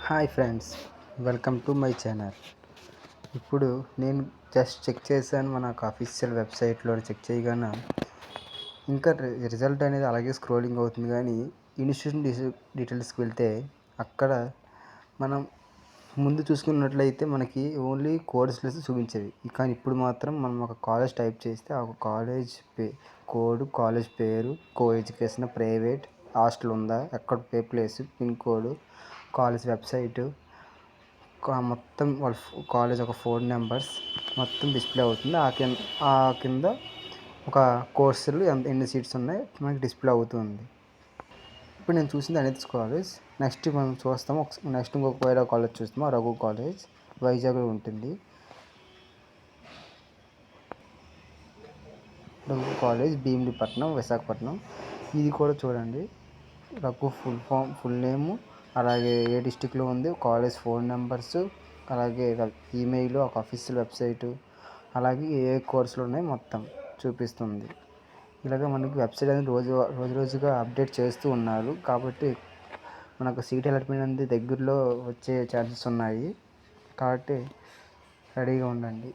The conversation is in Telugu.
Hi friends, welcome to my channel. ఇప్పుడు నేను జస్ట్ చెక్ చేశాను, మన అఫీషియల్ వెబ్సైట్లో చెక్ చేయగానే ఇంకా రిజల్ట్ అనేది అలాగే స్క్రోలింగ్ అవుతుంది. కానీ ఇన్స్టిట్యూషన్ డీటెయిల్స్కి వెళ్తే అక్కడ మనం ముందు చూసుకున్నట్లయితే మనకి ఓన్లీ కోర్స్ లిస్ట్ చూపించేవి. కానీ ఇప్పుడు మాత్రం మనం ఒక కాలేజ్ టైప్ చేస్తే ఆ కాలేజ్ కోడ్, కాలేజ్ పేరు, కో ఎడ్యుకేషన్, ప్రైవేట్, హాస్టల్ ఉందా, ఎక్కడ place, pin code, college website, మొత్తం వాళ్ళ కాలేజ్ ఒక 4 నెంబర్స్ మొత్తం డిస్ప్లే అవుతుంది. ఆ కింద ఒక కోర్సులు ఎన్ని సీట్స్ ఉన్నాయి మనకి డిస్ప్లే అవుతుంది. ఇప్పుడు నేను చూసింది అనేది కాలేజ్. నెక్స్ట్ మనం చూస్తాము. నెక్స్ట్ ఇంకొక వేరే కాలేజ్ చూస్తాము, రఘు కాలేజ్, వైజాగ్లో ఉంటుంది. రఘు కాలేజ్ భీమిలిపట్నం, విశాఖపట్నం. ఇది కూడా చూడండి, రఘు ఫుల్ నేము, అలాగే ఏ డిస్టిక్లో ఉంది, కాలేజ్ 4 నెంబర్స్, అలాగే ఈమెయిల్, ఒక అఫీషియల్ వెబ్సైటు, అలాగే ఏ కోర్సులు ఉన్నాయి మొత్తం చూపిస్తుంది. ఇలాగ మనకి వెబ్సైట్ అనేది రోజుగా అప్డేట్ చేస్తూ ఉన్నారు. కాబట్టి మనకు సీట్ అలాట్మెంట్ అనేది దగ్గరలో వచ్చే ఛాన్సెస్ ఉన్నాయి. కాబట్టి రెడీగా ఉండండి.